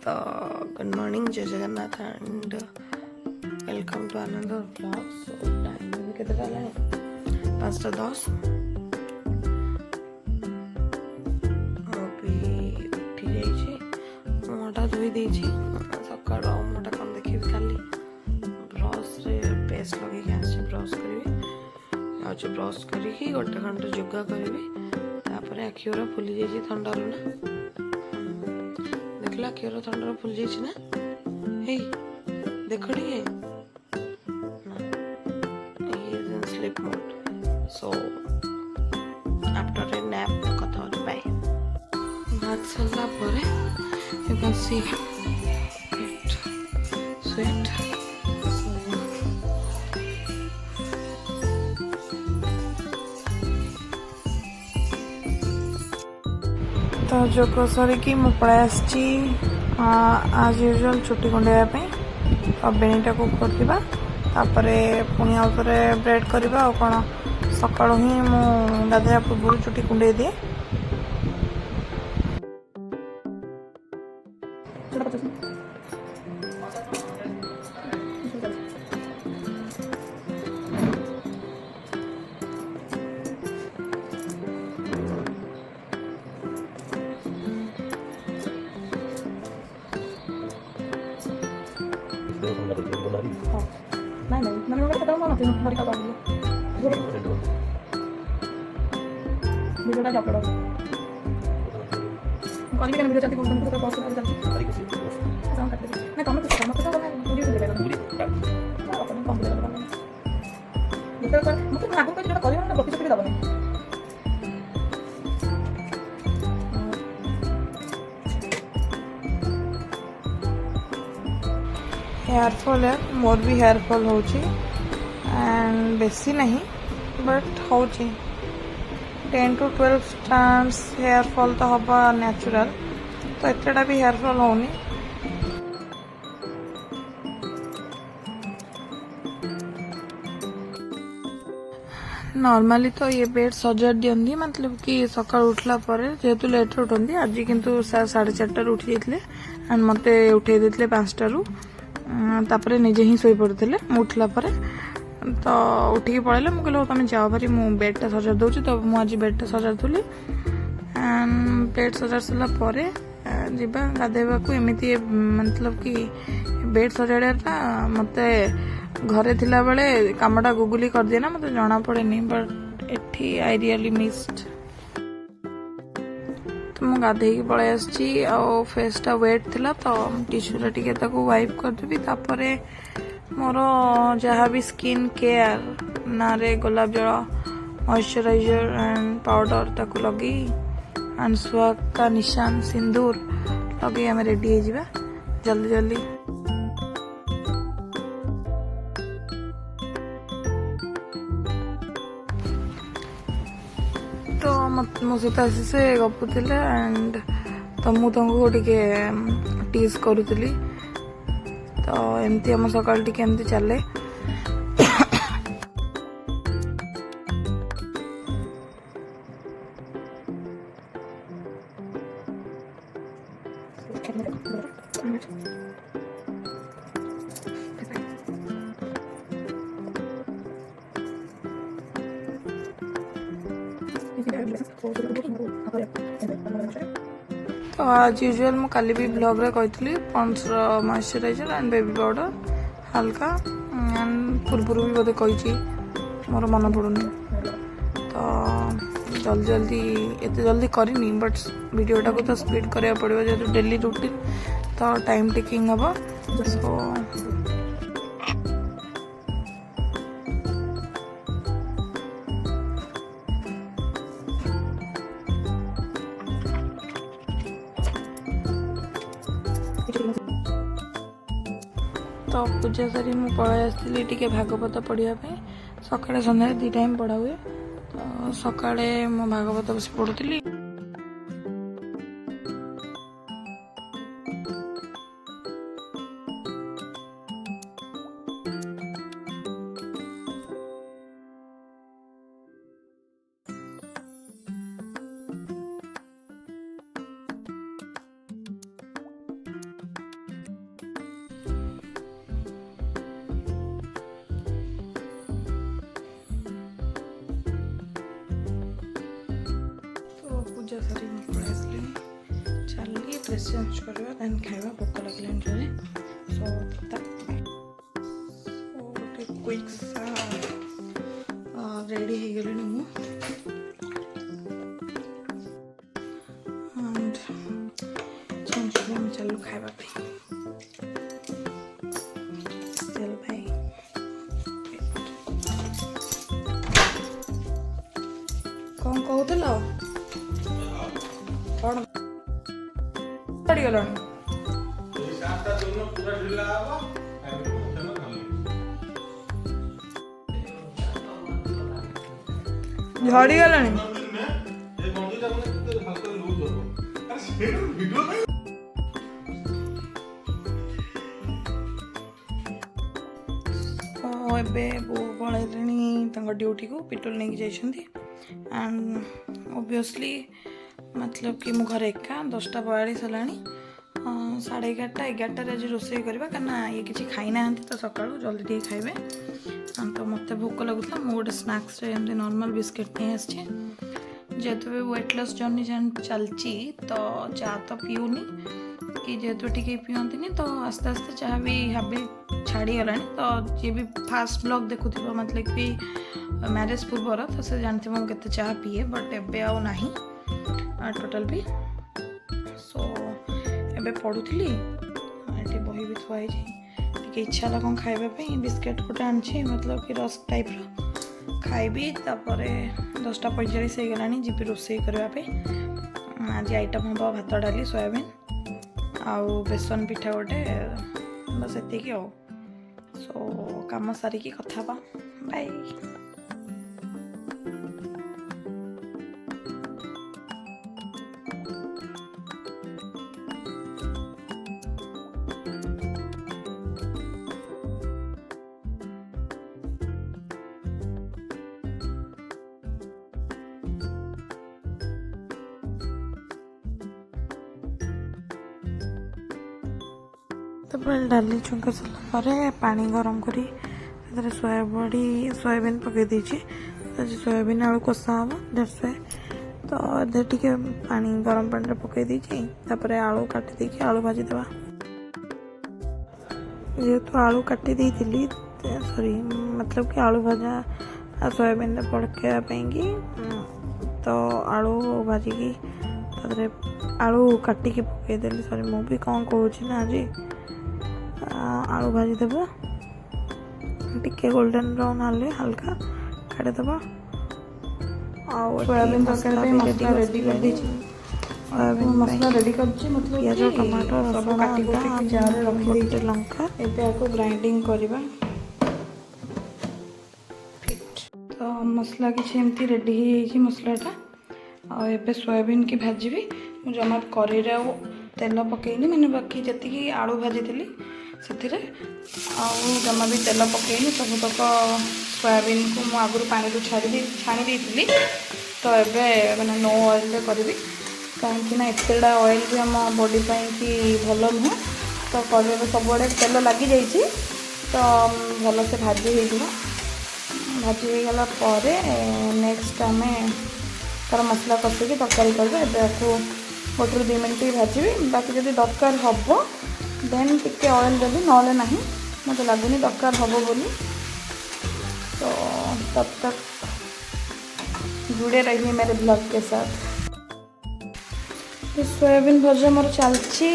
तो good morning, जय Jagannath and welcome to another blog. So time भी केते है 5:10। उठी जाइए, मुँहटा धोई देछि। सकाळ मुँहटा कौन देखी खाली ब्रश रे पेस्ट लगे आस ब्रश करी आज ब्रश करी गोटे घंटे योगा करी। तापर आखि गुरा फुली जाइए थंडा रू ना देखला आखिर थंडा फुल जाइए ना। हे देख टे sleep mode. So after a nap कथा बाय भात सरला परे you can see it sweat. तो जोग सरिकी मु पलि आज यूजुअल चुटी कुंडे तो बेणीटा को करवा तापरे पुणी आउ थे ब्रेड करवा आ कौन सका ही मु गाधोया पूर्व चुटी कुंडे दिए। नहीं मैंने कहा माना थी हमारी का वीडियो का अपलोड कौन भी वीडियो चाहती हूं तो पोस्ट कर देती काम करते मैं कमेंट करता हूं तो मैं वीडियो दे देगा अपन कम दे देगा ये तो मतलब आगु का जो करियो ना प्रतिशत भी दबने हेयर फॉल है मोर भी हेयर फॉल हो एंड बेसी नहीं बट हो 10 to 12 स्टार्स हेयर फॉल तो हवा नेचुरल तो एतटा भी हेयर फॉल होनी। नॉर्मली तो ये बेड सजाड़ दियंती मतलब कि सका उठला पर जेहेतु लेट उठती आज किंतु 4:30 उठी जाते एंड मत उठे देते 5टारू तापर निजे ही शोई पड़ते उठला पर तो उठिकी पड़े मुझे तुम जाओ भारी मु बेडटा सजाड़ दूसरी तो मुझे बेडटा सजाड़ी एंड बेड सजाड़ सारापर जावा गाधेवा को एमती मतलब कि बेड सजाड़ा मत घरे थिला बेले कामटा गुगुली कर दिए ना मत जना पड़े बट एठी आई रियली मिस्ड। तो मु गाधे पलि फेसटा वेट थिला तो टिश्यू टिके वाइप करदेवी तापर मोर जहाँ भी स्किन केयर ना रे गोलाप जल मॉइस्चराइजर एंड पाउडर ताकू लगे एंड सुहाग का निशान सिंदूर लगे आम रेडी हो जावा जल्दी जल्दी। तो मो सहित आसी से गपुले एंड तो मुझे टीज करुली तो एमती आम सकाल टी एमती चले। तो आज यूजुअल मु काली भी ब्लॉग रे कहती Pond's moisturiser and baby powder हल्का एंड पूर्व भी बोधे कही मोर मन पड़ूनी तो जल्दी जल्दी एत जल्दी करनी बट वीडियोटा को तो स्पीड करा पड़ो जेहतु डेली रूटीन तो टाइम टेकिंग हम सो तो पूजा सारी मु पलि आसती टी भागवत पढ़ापी सका सन्ध्या 2 टाइम पढ़ा हुए तो सका मो भागवत बस पढ़ुली। ଆସିଲି ଚାଲି ଡ୍ରେସ୍ ଚେଞ୍ଜ କରିବା ଦେନ୍ ଖାଇବା ଭୋକ ଲାଗିଲାଣି ଜୋରେ ସୋ ଗୋଟେ କ୍ୱିକ୍ ରେଡ଼ି ହେଇଗଲିଣି ମୁଁ ଆଣ୍ଡ ଚେଞ୍ଜ କରି ଆମେ ଚାଲୁ ଖାଇବା ପାଇଁ ତେଲ ଭାଇ କ'ଣ କହୁଥିଲ କ'ଣ ଛାଡ଼ିଗଲାଣି ଝଡ଼ିଗଲାଣି ଏବେ ବୋଉ ପଳେଇଲେଣି ତାଙ୍କ ଡ୍ୟୁଟିକୁ ପେଟ୍ରୋଲ ନେଇକି ଯାଇଛନ୍ତି एंड ऑब्वियसली मतलब कि मु घर एका 10:42 हेलानी 11:30 आज रोषे करवा करना ये किसी खाई ना तो सका जल्दी टे खाइबे तो मत भोक लगुला मु गोटे स्नाक्स एमती नॉर्मल बिस्किट नहीं आसचे जेहेतु वेट लॉस जर्नी चलती तो चा तो पीऊनी कि जेहेतु टी पियंती तो आस्ते आस्ते चाह भी हैबिट छाड़ी गला तो जी भी फास्ट ब्लॉग देखुथिबो मतलब कि मैरिज पूर्वर तो से जानते मुझे केते चाह पीए बट एबे आउ नाही टोटल भी सो एबे पढ़ुथली एटी बही भी थुआई जे टिके इच्छा ला कोन खाइबा पे बिस्किट गोटे आनछि मतलब कि रस टाइप रो खाइबी तापरे 10:45 हो गलानी जीपी रोषे करबा पे आज आइटम हम भात डाली सोयाबीन आउ बेसन पिठा गोटे बस एतिकी आउ सो काम सारिकी कथा बा बाय तापर डाली चुंका सारा पानी गरम करी सोयाबीन पकई देछि सोयाबीन आलू कषा हम दैट्स व्हाई तो इधर टिके पानी गरम पानी पकई देछि तापर आलू काटी देछि आलू भाजी देवा जेहेतु आलू काटी देइथिली सॉरी मतलब कि आलू भाजा सोयाबीन पड़के कि तो आलू भाजी की आलू काटिकी पकई देली सॉरी मु भी कौन कहूँ ना आज आलू भाजी देवा टिके गोल्डन ब्राउन हाले हल्का काटे देवा सोयाबीन तरकारी मसला रेडी कर दीजिए सोयाबीन मसला रेडी कर दी मतलब पियाज टमाटर सब काटी काटी जार रखी दे लंका एते आको ग्राइंडिंग करबा तो मसला किसी एमती रेडी हो मसलाटा आबे सोयाबीन की भाजी जमा कढ़ई तेल पकईनी मैंने बाकी जी आलू भाजी थी से जमा भी तेल पकईनी सबतक सोयाबीन को मुझे आगुरी पानी छाणी देती तो ये मैंने नो ऑयल करी कहीं एतेटा ऑयल भी आम बॉडी कि भल नुह तो कढ़ई सब तेल लगी जाइए तो भल से भाजी हो भाजी हो गला नेक्स्ट आम तार मसला कषिकी तरकारी करबे एबे गोटे 2 मिनट भाजी बाकी जब दरकार हम देन टिके ऑयल देवी ना मत लगुनि दरकार हम बोली तो तब तक जुड़े रहिए मेरे ब्लॉग के साथ तो सोयाबीन भजा मोर चलची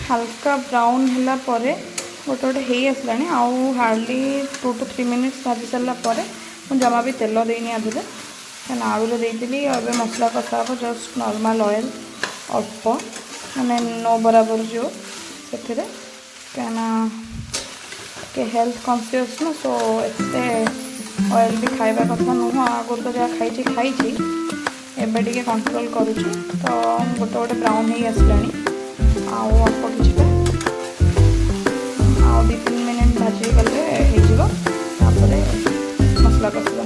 हल्का ब्राउन है गोटे गोटे हो आसला आउ हार्डली 2 to 3 मिनिट्स भाजी सारापर मुझे जमा भी तेल देनी आधे क्या आलू देती और मसला कषा हम जस्ट नॉर्मल ऑयल अल्प मैंने नो बराबर जो से क्या हेल्थ कॉन्शियस ना सो एते ऑयल भी खाइबा कथा नुह आगुरी तो जहाँ खाई एबे टिके कंट्रोल करुँची तो गोटे गोटे ब्राउन हो आसला अल्प कि 2-3 मिनट भाजी गले हो मसला कषा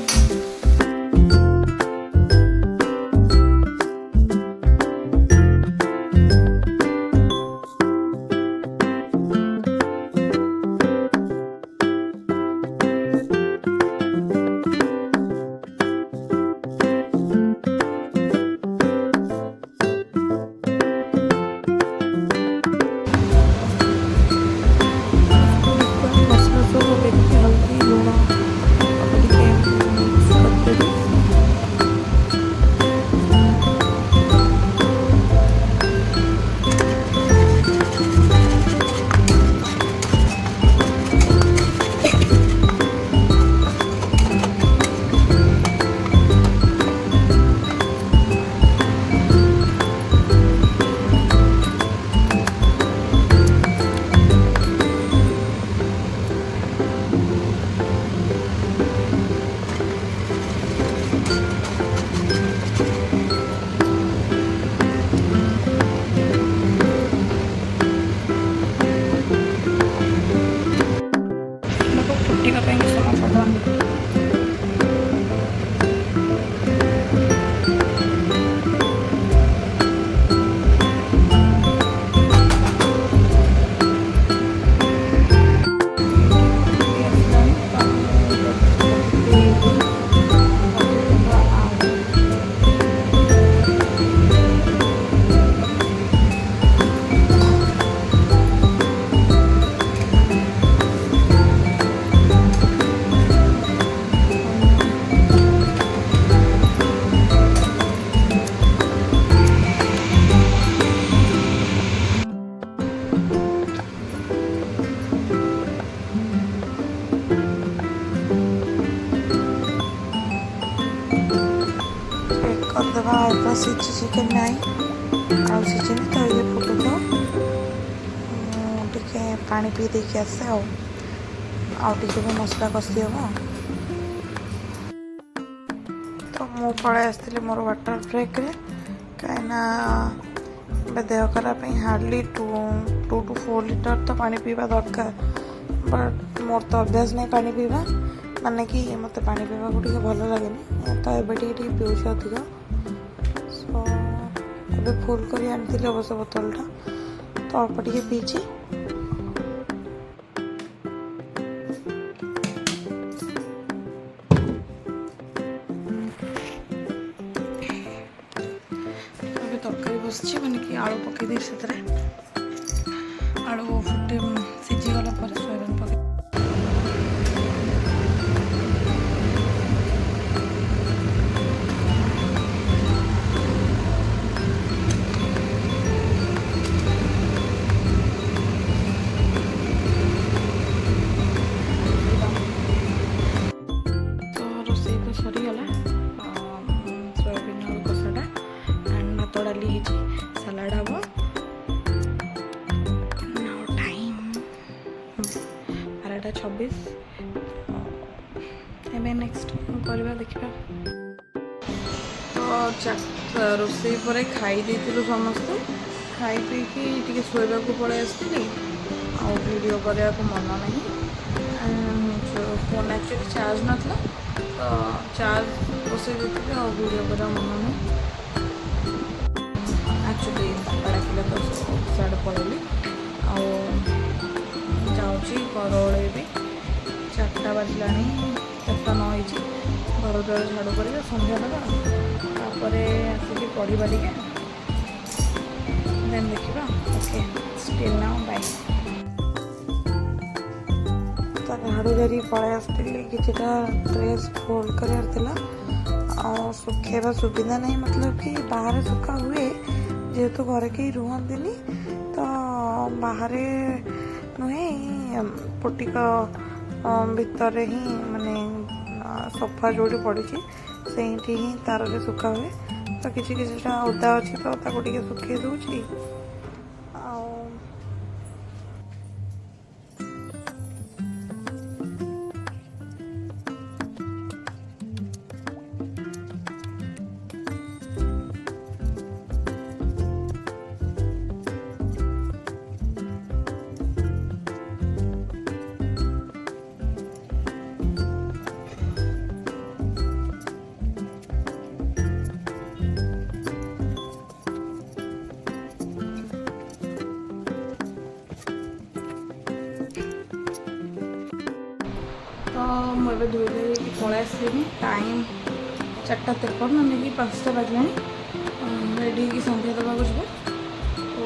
सिझी चिकेन नहीं आउ सिझिनी तो ये फुटुथ टे पा पी देके आसे आउटे भी मसला कषि हम तो मु पलि आसती मोर वाटर ब्रेक कहीं देह खराब हार्डली 2 to 4 लीटर तो पानी पीवा दरकार बट मोर तो अभ्यास नहीं पानी पीवा माने कि मत पानी पीवा को भल लगे तो ये पीऊँ अधिक सो ए फुल कर आनी अवश्य बोतलटा तो अल्प टे पीछे तरकारी बस मैंने कि आलू पकईदी से आलू फुटे सीझीगला सोयाबीन पक तो रोषे तो सरीगला सोयाबीन आलू कषाटा भात डाली सलाड हम टाइम 12:26 एवं नेक्स्ट करवा देखा तो रोषे पर खाई समस्ते खाई पी कि शोवा को पलि आसती वीडियो करने को मन नहीं फोन एक्चुअली चार्ज नाला तो चार्ज बसई देती और वीडियो करने मन नहीं एक्चुअली डाकिले तो साढ़े पलि आउची घर ओल्बी 4टा बाजिला 4:09 घर द्वार झाड़ू कर सन्ध्या देवा आसिक पढ़ा टे देन देखा ओके स्टिल नाउ बाय तो झाड़ू धरी पलि आसती किटा ड्रेस फोल्ड कर सुखेबा सुविधा नहीं मतलब कि बाहर सुखा हुए जेहेतु घरे कहीं रुहती तो बाहर नुहे पुटिक भितर ही माने सोफा जो पड़ी से ही तार सुखा हुए तो किसी ओदा अच्छी तो सुखे दूची तो मुझे धोई धोई पलि आसली टाइम 4:53 मैंने कि 5टा बाजला रेडी हो सन्ध्या देवा जी तो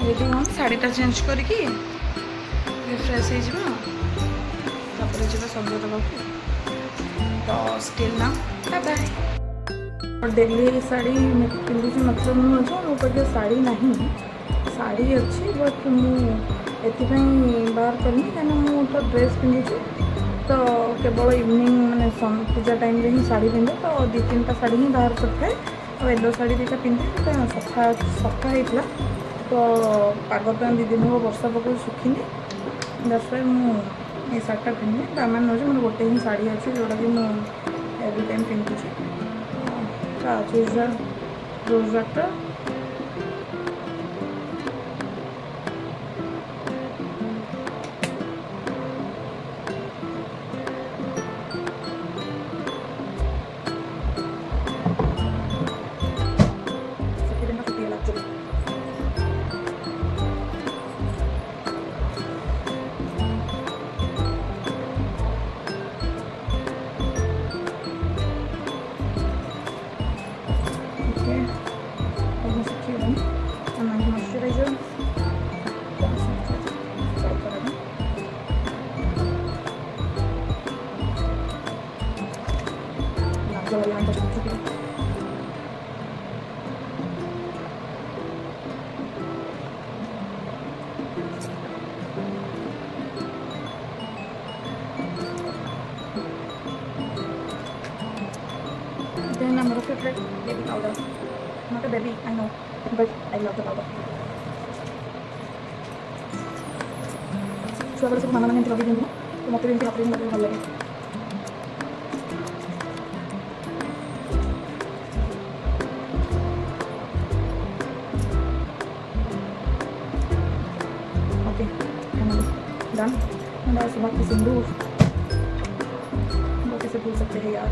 रेडी हम शाढ़ीटा चेंज करके फ्रेश हो सन्ध्या देवा तो स्टिल ना बाय बाय डेली साड़ी पिंधुची मतलब नुह मो पाखे साड़ी ना साड़ी अच्छी बट मुझे बाहर करनी कहीं मुझे तो ड्रेस पिंधुची तो केवल इवनिंग मैंने पूजा टाइम ही साड़ी पिंधे तो 2-3टा साड़ी ही बाहर करते तो येलो साड़ी 2टा पिंधे सफा सफा होता तो पाग तो 2 दिन हम वर्षा पक सुखीनी दैट्स व्हाई मुझे शार्टा पिंधे दामान नौ मोर गोटे ही साड़ी अच्छी जोटा कि मुझे एवरी टाइम पिंधुची रोज वाटर देन मेरा favourite baby powder, not a baby I know but I love the powder. छुआ बेले सब मामा मैंने लगे दिखा तो मत भी लगे लगे भल लगे। Okay done. बस बाकी सिंदूर वो कैसे भूल सकते हैं यार।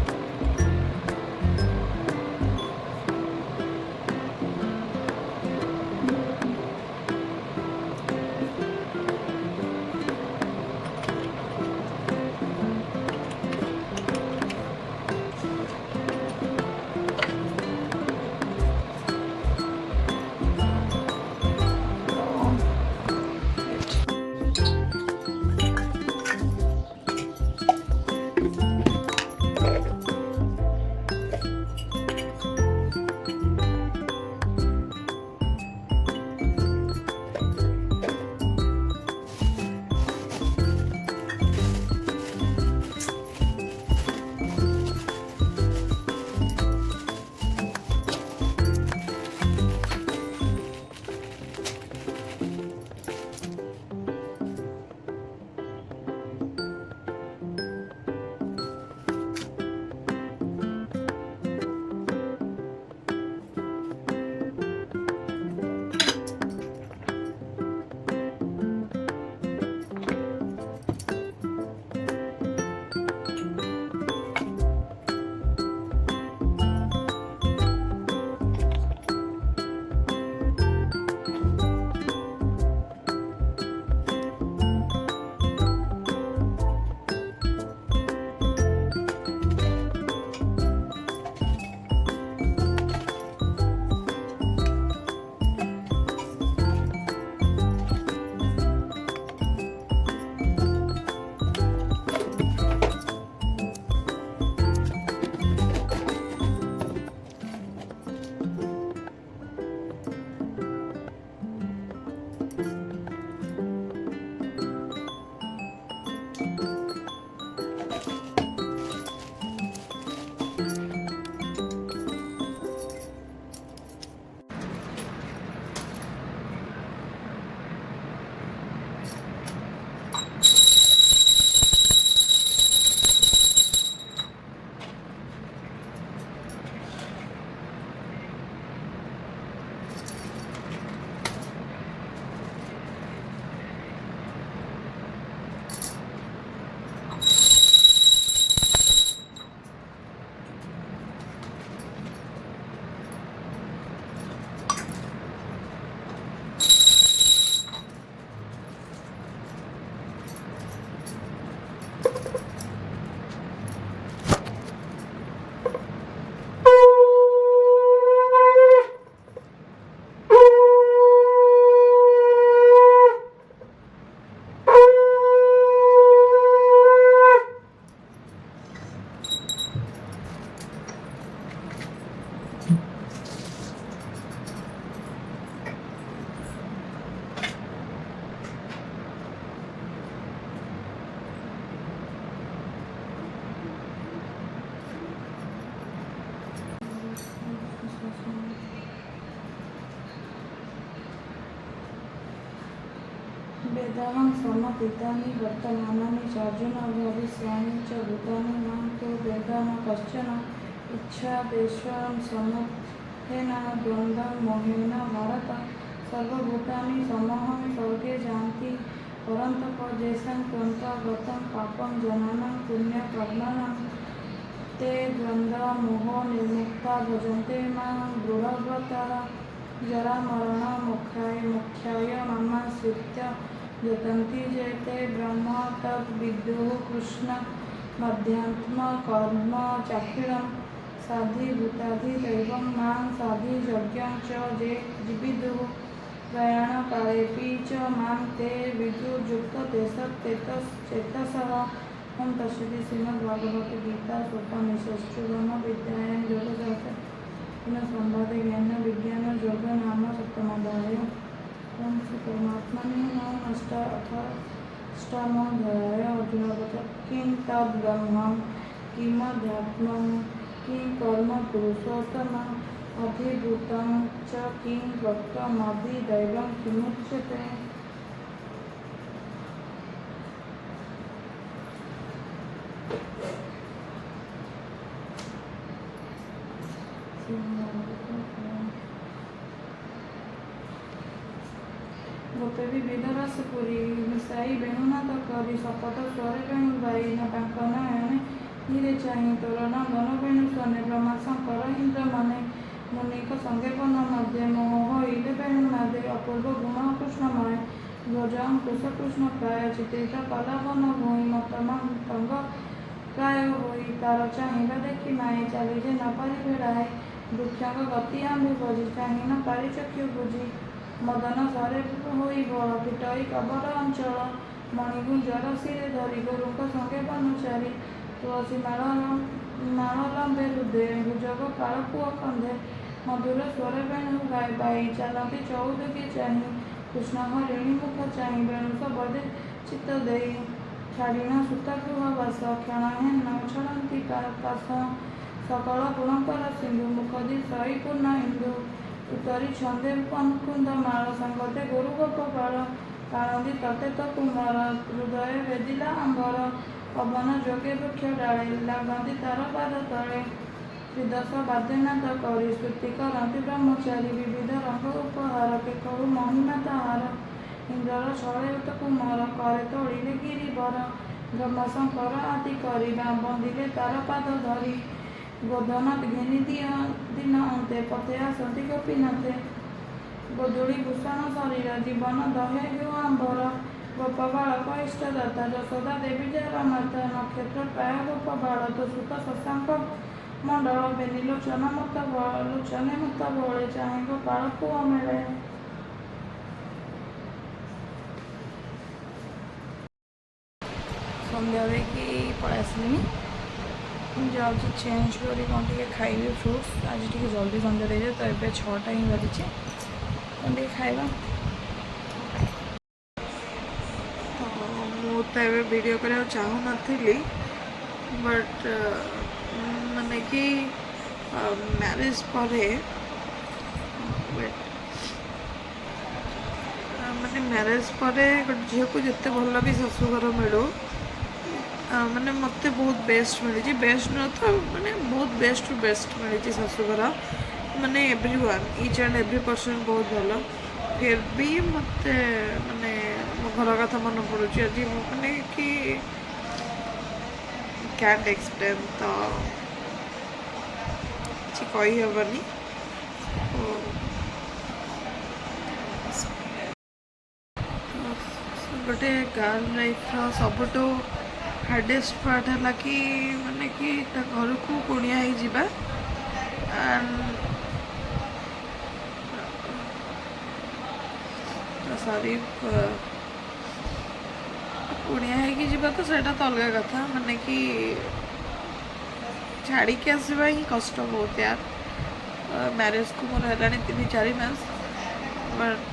वेदाहं समतीतानि वर्तमानानि चार्जुन भविष्याणि च भूतानि मां तु वेदा न कश्चन इच्छादेशं समुत्थेन द्वन्द्वं मोहेन भारत सर्वभूतानि समहं स्वर्गे जानति परन्तप जेषां त्वन्तगतं पापं जनानां पुण्यकर्मणां ते द्वन्द्वमोहो निर्मुक्ता भजन्ते मां दृढव्रताः जरामरणमोक्षाय मामाश्रित्य यतन्ति जेते ब्रह्म तद्विदुः कृष्ण मध्यात्मकर्म चाखिलं साधिभूताधिदैवं मां साधियज्ञं च जे विदुः प्रयाणकालेऽपि च मां ते विदुर्युक्तचेतसः। ओम तस्सदिति श्रीमद्भागवतगीता उपनिषत्सु ब्रह्मविद्यायां योगशास्त्रे संवादे ज्ञान विज्ञान योग नाम सप्तमोऽध्यायः। ओम श्री परमात्मने नमः। अष्टामोऽध्यायः। अर्जुन उवाच किं तद्ब्रह्म किमध्यात्मं किं कर्म पुरुषोत्तम अधिभूतं च किं वक्तमधिदैवं किमुच्यते। गोपे विविध रस पुरी मिसाई बेणुनाद करी शपथ स्वर बेणु गाई न तांक नयने धीरे चाही तोर नंदन बेणु सने ब्रह्मा शंकर इंद्र माने मुनिक संगे बन मध्य मोह होइले बेणु नादे अपूर्व गुण कृष्णमय ध्वज अंकुश कृष्ण प्राय चित्रित कला बन भूई मत मंग प्राय होई तार चाहिबा देखी माए चली जे न पारि भेड़ाए दुख्यांग गति आंबे बजी चाही न पारि चक्षु बुझी मदन सरे होई बड़ पिटई कबर अंचल मणिगुंजर सिरे धरी गुरुक संगे बनुचारी तुलसी माଳ लंबे हृदय भुजग काल पुआ कंधे मधुर स्वर बेणु गाय बाई चलती चौदगी चाही कृष्ण हरिणी मुख चाही बेणु सबदे चित्त देई छाड़ीना सुत गृह बास क्षण हेन छड़ती पास सकल गुणकर सिंधु मुखदी सई पूर्ण इंदु उतरी छंदे कुंद माल संगते गुरु गोपाल काणदी तते तो कुमार हृदय वेदिला अंबर पवन जोगे वृक्ष डाले लागती तार पाद तले त्रिदश बाद्यनाथ करी स्तुति करती ब्रह्मचारी विविध रंग उपहार के करू महिमा ताहार इंद्रर छड़े कुमार करे तोड़िले गिरिवर ब्रह्मशंकर आदि करी बंदिले तार पाद धरी गोधनाथ घेनी दिन अंते पथे आसती गोपीनाथे गोदुड़ी भूषण शरीर जीवन दहे गो आंबर गोप बालक इष्टदाता यशोदा देवी जरा माता नक्षत्र प्राय गोप बाल तो सुत शशांक मंडल बेनी लोचन मत लोचने मत बड़े चाहे गोपाल पुआ मेले। सन्ध्या देखी पलि आसलिनी जाऊँगी चेंज करी कौन टे खाइबी फ्रुट्स आज टी जल्दी सन्ध्या दे तो ये 6टा ही बाजी कौन टे खाइबा तो मुझे वीडियो करने चाहू नी बट माने कि मैरिज पर माने मैरिज पर झील को जिते भल भी शाशुघर मिलू माने मत बहुत बेस्ट मिली बेस्ट न तो माने बहुत बेस्ट टू बेस्ट मिली शाशुघर माने everyone each and every person बहुत भल फिर भी मत माने मो घर कथा मन पड़ू आज माने कि कैंट एक्सप्लेन तो किसी कही हेनी गोटे गर्ल लाइफ सबुठ हार्डेस्ट पार्ट है कि माने कि घर को कुणिया ही जीवा सॉरी कुणिया है जीवा तो सेटा तो अलग कथा माने कि छाड़ी के आसवा ही कष्ट बहुत यार मैरिज को मोर है 3-4 मास बट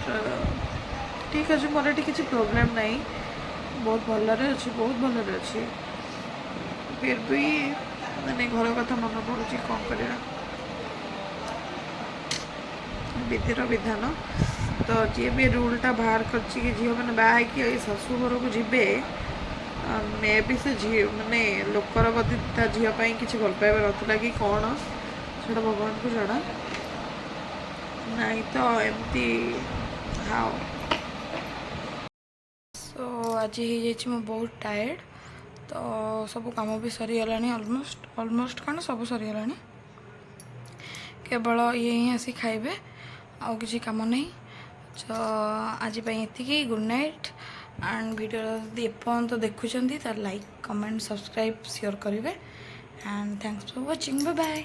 ठीक अच्छे मोर ये किसी प्रोब्लेम नहीं बहुत भलरे अच्छी बहुत भलरे अच्छी फिर भी मैंने घर कथा मन पड़ू कौन कर विधिर विधान तो जी भी रूलटा बाहर कर झील मैंने बाहर शाशु घर को जीवे मे भी से झी माने लोकर बदी ता झीपाई किसी भल पाइबा नाला कि कौन से भगवान को जड़ा नहीं तो एमती हाँ तो आज हो बहुत टायर्ड तो सब कम भी सरीगला ऑलमोस्ट कौन सब सरीगला केवल ये ही आसी खाइबे आउ किसी काम नहीं तो आज ये गुड नाइट एंड वीडियो यदि एपर्यंत देखुं तो लाइक कमेंट सब्सक्राइब शेयर करेंगे and thanks for watching bye bye.